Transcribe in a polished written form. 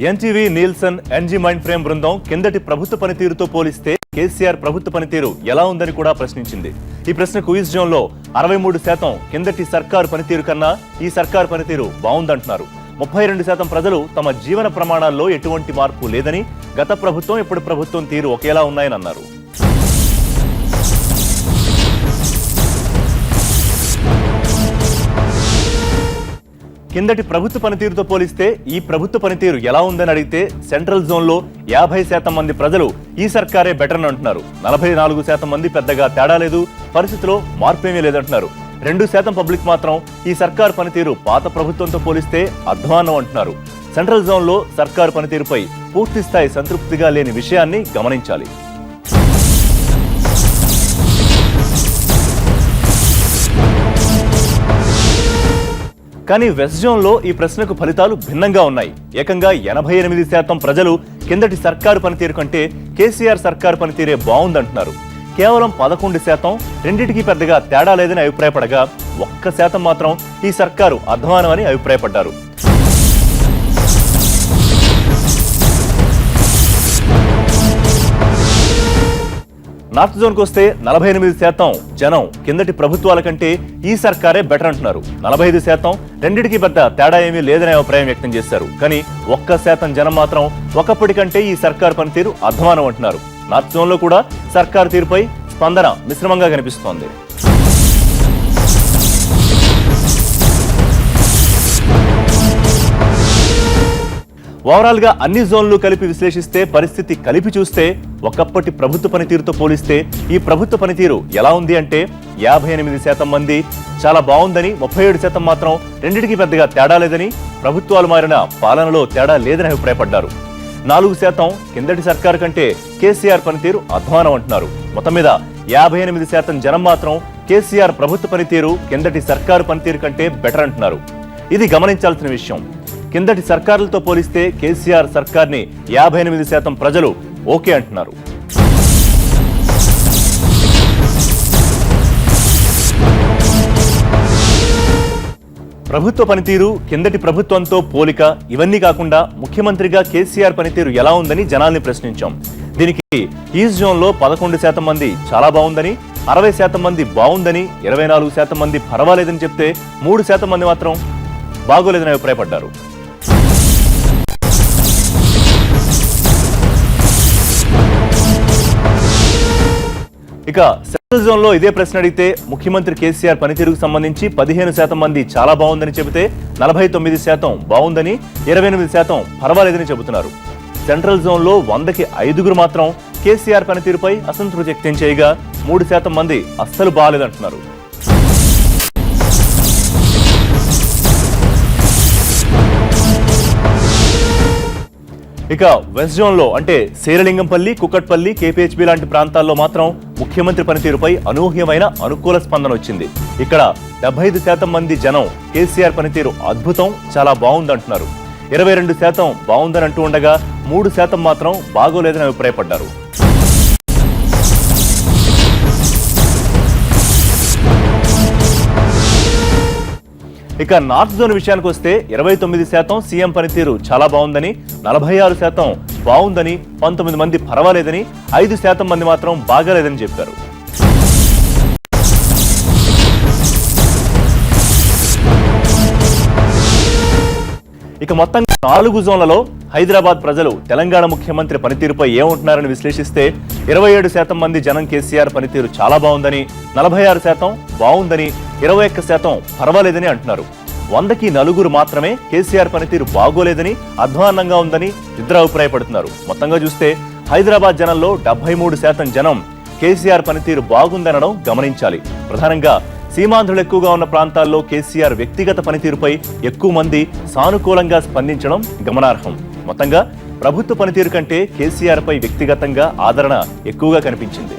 NTV, Nielsen, NG mind frame బృందం కిందటి ప్రభుత్వ పనితీరుతో పోలిస్తే కేసీఆర్ ప్రభుత్వ పనితీరు ఎలా ఉందని కూడా ప్రశ్నించింది. ఈ ప్రశ్న క్విజ్ జోన్లో 63% కిందటి సర్కారు పనితీరు కన్నా ఈ సర్కారు పనితీరు బాగుందంటున్నారు. 32% ప్రజలు తమ జీవన ప్రమాణాల్లో ఎటువంటి మార్పు లేదని, గత ప్రభుత్వం ఇప్పుడు ప్రభుత్వం తీరు ఒకేలా ఉన్నాయని అన్నారు. కిందటి ప్రభుత్వ పనితీరుతో పోలిస్తే ఈ ప్రభుత్వ పనితీరు ఎలా ఉందని అడిగితే సెంట్రల్ జోన్లో 50% మంది ప్రజలు ఈ సర్కారే బెటర్ అని అంటున్నారు. 44% మంది పెద్దగా తేడా లేదు, పరిస్థితిలో మార్పేమీ లేదంటున్నారు. 2% పబ్లిక్ మాత్రం ఈ సర్కారు పనితీరు పాత ప్రభుత్వంతో పోలిస్తే అధ్వాన్నం అంటున్నారు. సెంట్రల్ జోన్లో సర్కారు పనితీరుపై పూర్తి స్థాయి సంతృప్తిగా లేని విషయాన్ని గమనించాలి. కానీ వెస్ట్ జోన్లో ఈ ప్రశ్నకు ఫలితాలు భిన్నంగా ఉన్నాయి. ఏకంగా 88% ప్రజలు కిందటి సర్కారు పనితీరు కంటే కేసీఆర్ సర్కారు పనితీరే బాగుందంటున్నారు. కేవలం 11% రెండింటికి పెద్దగా తేడా లేదని అభిప్రాయపడగా 1% మాత్రం ఈ సర్కారు అధ్వానమని అభిప్రాయపడ్డారు. నార్త్ జోన్కు వస్తే 48% జనం కిందటి ప్రభుత్వాల కంటే ఈ సర్కారే బెటర్ అంటున్నారు. 45% రెండింటికి పెద్ద తేడా ఏమీ లేదనే అభిప్రాయం వ్యక్తం చేశారు. కానీ 1% జనం మాత్రం ఒకప్పటి కంటే ఈ సర్కారు పనితీరు అధ్వానం అంటున్నారు. నార్త్ జోన్లో కూడా సర్కారు తీరుపై స్పందన మిశ్రమంగా కనిపిస్తోంది. ఓవరాల్ గా అన్ని జోన్లు కలిపి విశ్లేషిస్తే, పరిస్థితి కలిపి చూస్తే ఒకప్పటి ప్రభుత్వ పనితీరుతో పోలిస్తే ఈ ప్రభుత్వ పనితీరు ఎలా ఉంది అంటే 58% మంది చాలా బాగుందని, 37% మాత్రం రెండింటికి పెద్దగా తేడా లేదని, ప్రభుత్వాలు మారిన పాలనలో తేడా లేదని అభిప్రాయపడ్డారు. 4% కిందటి సర్కారు కంటే కేసీఆర్ పనితీరు అధ్వానం అంటున్నారు. మొత్తం మీద 58% జనం మాత్రం కేసీఆర్ ప్రభుత్వ పనితీరు కిందటి సర్కారు పనితీరు కంటే బెటర్ అంటున్నారు. ఇది గమనించాల్సిన విషయం. కిందటి సర్కారులతో పోలిస్తే కేసీఆర్ సర్కార్ని 58% ప్రజలు ఓకే అంటున్నారు. ప్రభుత్వ పనితీరు, కిందటి ప్రభుత్వంతో పోలిక, ఇవన్నీ కాకుండా ముఖ్యమంత్రిగా కేసీఆర్ పనితీరు ఎలా ఉందని జనాల్ని ప్రశ్నించాం. దీనికి ఈస్ట్ జోన్లో 11% మంది చాలా బాగుందని, 60% మంది బాగుందని, 24% మంది పర్వాలేదని చెప్తే 3% మంది మాత్రం బాగోలేదని అభిప్రాయపడ్డారు. ఇక సెంట్రల్ జోన్ లో ఇదే ప్రశ్న అడిగితే ముఖ్యమంత్రి కేసీఆర్ పనితీరుకు సంబంధించి 15% మంది చాలా బాగుందని చెబితే 49% బాగుందని, 28% పర్వాలేదని చెబుతున్నారు. సెంట్రల్ జోన్ లో 100కి 5 మాత్రం కేసీఆర్ పనితీరుపై అసంతృప్తి వ్యక్తం చేయగా 3% మంది అస్సలు బాగాలేదంటున్నారు. ఇక వెస్ట్ జోన్ లో అంటే శేరిలింగంపల్లి, కుకట్పల్లి, కేపీహెచ్బీ లాంటి ప్రాంతాల్లో మాత్రం ముఖ్యమంత్రి పనితీరుపై అనూహ్యమైన అనుకూల స్పందన వచ్చింది. ఇక్కడ 75% మంది జనం కేసీఆర్ పనితీరు అద్భుతం, చాలా బాగుందంటున్నారు. 22% బాగుందని అంటూ ఉండగా 3% మాత్రం బాగోలేదని అభిప్రాయపడ్డారు. ఇక నార్త్ జోన్ విషయానికి వస్తే 29% సీఎం పనితీరు చాలా బాగుందని, 46% బాగుందని, 19 మంది పర్వాలేదని, 5% మంది మాత్రం బాగాలేదని చెప్పారు. ఇక మొత్తంగా 4 జోన్లలో హైదరాబాద్ ప్రజలు తెలంగాణ ముఖ్యమంత్రి పనితీరుపై ఏమంటున్నారని విశ్లేషిస్తే 27% మంది జనం కేసీఆర్ పనితీరు చాలా బాగుందని, 46% బాగుందని, 21% పర్వాలేదని అంటున్నారు. 100కి 4 మాత్రమే కేసీఆర్ పనితీరు బాగోలేదని, అధ్వాన్నంగా ఉందని ఇద్దరు అభిప్రాయపడుతున్నారు. మొత్తంగా చూస్తే హైదరాబాద్ జనంలో 73% జనం కేసీఆర్ పనితీరు బాగుందనడం గమనించాలి. ప్రధానంగా సీమాంధ్రులు ఎక్కువగా ఉన్న ప్రాంతాల్లో కేసీఆర్ వ్యక్తిగత పనితీరుపై ఎక్కువ మంది సానుకూలంగా స్పందించడం గమనార్హం. మొత్తంగా ప్రభుత్వ పనితీరు కంటే కేసీఆర్ పై వ్యక్తిగతంగా ఆదరణ ఎక్కువగా కనిపించింది.